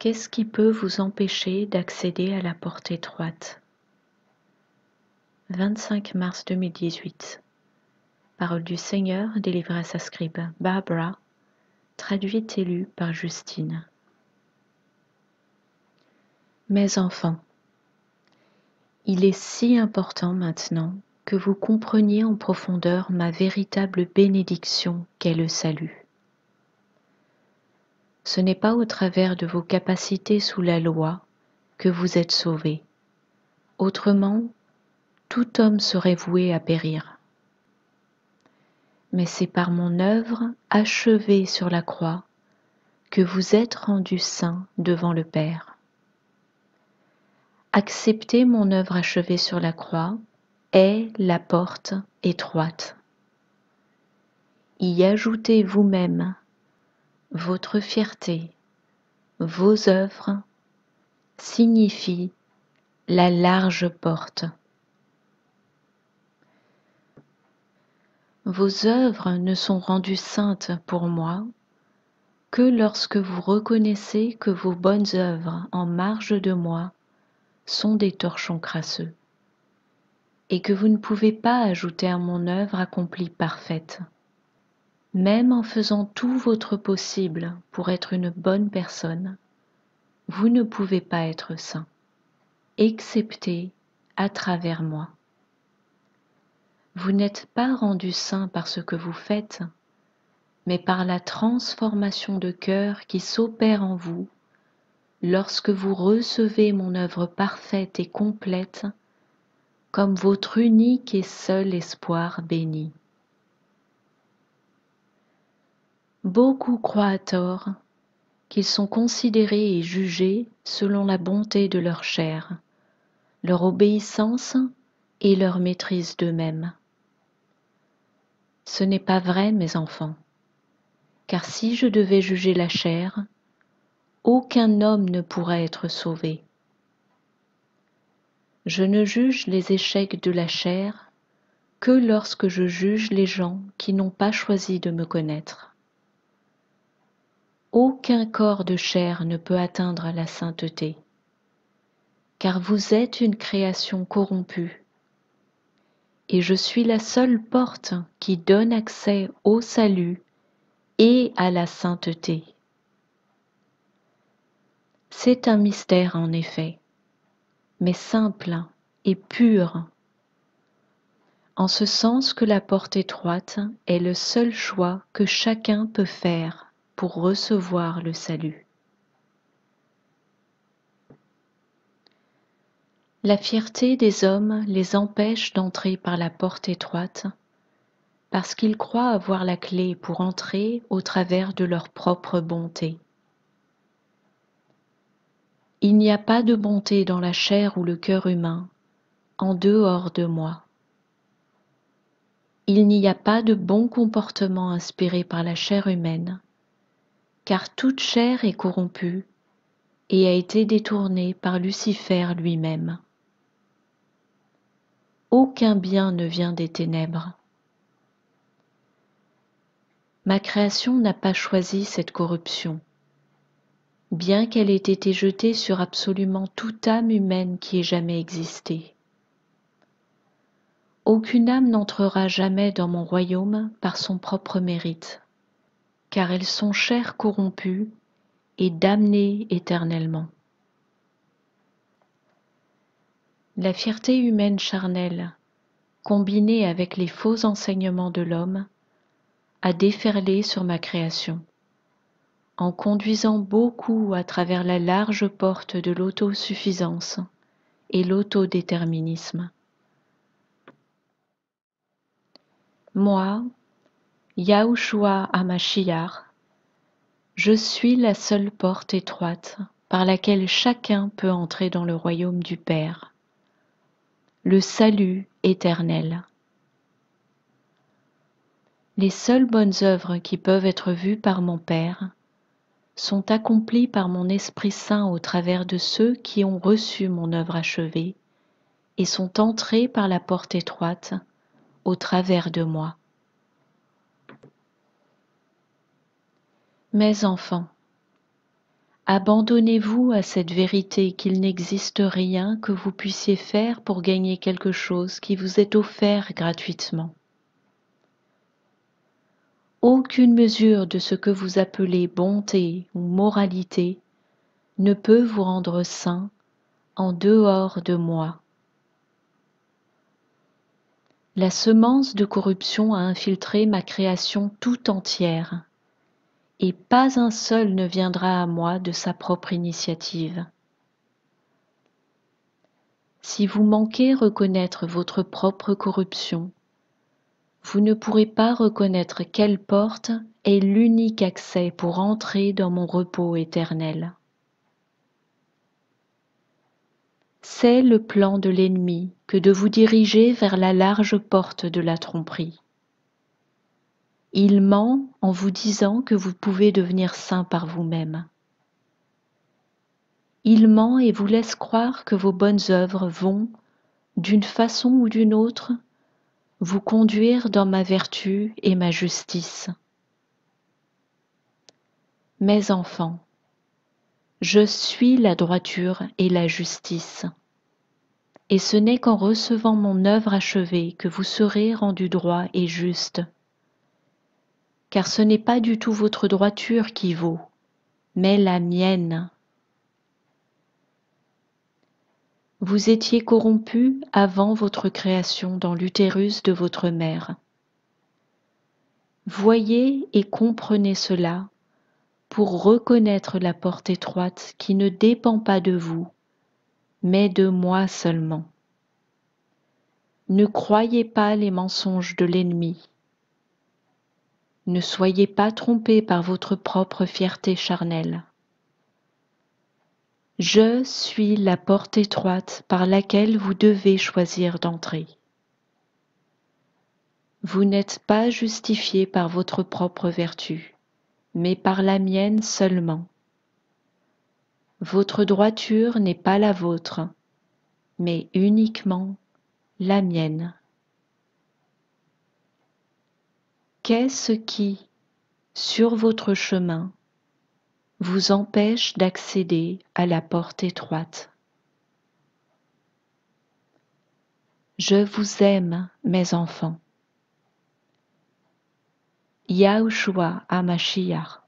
Qu'est-ce qui peut vous empêcher d'accéder à la porte étroite? 25 mars 2018. Parole du Seigneur délivrée à sa scribe Barbara, traduite et lue par Justine. Mes enfants, il est si important maintenant que vous compreniez en profondeur ma véritable bénédiction qu'est le salut. Ce n'est pas au travers de vos capacités sous la loi que vous êtes sauvés. Autrement, tout homme serait voué à périr. Mais c'est par mon œuvre achevée sur la croix que vous êtes rendus saints devant le Père. Accepter mon œuvre achevée sur la croix est la porte étroite. Y ajoutez vous-même votre fierté, vos œuvres signifie la large porte. Vos œuvres ne sont rendues saintes pour moi que lorsque vous reconnaissez que vos bonnes œuvres en marge de moi sont des torchons crasseux, et que vous ne pouvez pas ajouter à mon œuvre accomplie parfaite. Même en faisant tout votre possible pour être une bonne personne, vous ne pouvez pas être saint, excepté à travers moi. Vous n'êtes pas rendu saint par ce que vous faites, mais par la transformation de cœur qui s'opère en vous lorsque vous recevez mon œuvre parfaite et complète comme votre unique et seul espoir béni. Beaucoup croient à tort qu'ils sont considérés et jugés selon la bonté de leur chair, leur obéissance et leur maîtrise d'eux-mêmes. Ce n'est pas vrai, mes enfants, car si je devais juger la chair, aucun homme ne pourrait être sauvé. Je ne juge les échecs de la chair que lorsque je juge les gens qui n'ont pas choisi de me connaître. Aucun corps de chair ne peut atteindre la sainteté, car vous êtes une création corrompue, et je suis la seule porte qui donne accès au salut et à la sainteté. C'est un mystère en effet, mais simple et pur, en ce sens que la porte étroite est le seul choix que chacun peut faire pour recevoir le salut. La fierté des hommes les empêche d'entrer par la porte étroite parce qu'ils croient avoir la clé pour entrer au travers de leur propre bonté. Il n'y a pas de bonté dans la chair ou le cœur humain en dehors de moi. Il n'y a pas de bon comportement inspiré par la chair humaine, car toute chair est corrompue et a été détournée par Lucifer lui-même. Aucun bien ne vient des ténèbres. Ma création n'a pas choisi cette corruption, bien qu'elle ait été jetée sur absolument toute âme humaine qui ait jamais existé. Aucune âme n'entrera jamais dans mon royaume par son propre mérite, car elles sont chairs corrompues et damnées éternellement. La fierté humaine charnelle, combinée avec les faux enseignements de l'homme, a déferlé sur ma création, en conduisant beaucoup à travers la large porte de l'autosuffisance et l'autodéterminisme. Moi, Yahushua HaMashiach, je suis la seule porte étroite par laquelle chacun peut entrer dans le royaume du Père, le salut éternel. Les seules bonnes œuvres qui peuvent être vues par mon Père sont accomplies par mon Esprit Saint au travers de ceux qui ont reçu mon œuvre achevée et sont entrés par la porte étroite au travers de moi. Mes enfants, Abandonnez-vous à cette vérité qu'il n'existe rien que vous puissiez faire pour gagner quelque chose qui vous est offert gratuitement. Aucune mesure de ce que vous appelez bonté ou moralité ne peut vous rendre saint en dehors de moi. La semence de corruption a infiltré ma création tout entière, et pas un seul ne viendra à moi de sa propre initiative. Si vous manquez reconnaître votre propre corruption, vous ne pourrez pas reconnaître quelle porte est l'unique accès pour entrer dans mon repos éternel. C'est le plan de l'ennemi que de vous diriger vers la large porte de la tromperie. Il ment en vous disant que vous pouvez devenir saint par vous-même. Il ment et vous laisse croire que vos bonnes œuvres vont, d'une façon ou d'une autre, vous conduire dans ma vertu et ma justice. Mes enfants, je suis la droiture et la justice. Et ce n'est qu'en recevant mon œuvre achevée que vous serez rendus droits et justes. Car ce n'est pas du tout votre droiture qui vaut, mais la mienne. Vous étiez corrompus avant votre création dans l'utérus de votre mère. Voyez et comprenez cela pour reconnaître la porte étroite qui ne dépend pas de vous, mais de moi seulement. Ne croyez pas les mensonges de l'ennemi. Ne soyez pas trompés par votre propre fierté charnelle. Je suis la porte étroite par laquelle vous devez choisir d'entrer. Vous n'êtes pas justifiés par votre propre vertu, mais par la mienne seulement. Votre droiture n'est pas la vôtre, mais uniquement la mienne. Qu'est-ce qui, sur votre chemin, vous empêche d'accéder à la porte étroite? Je vous aime, mes enfants. Yahushua HaMashiach.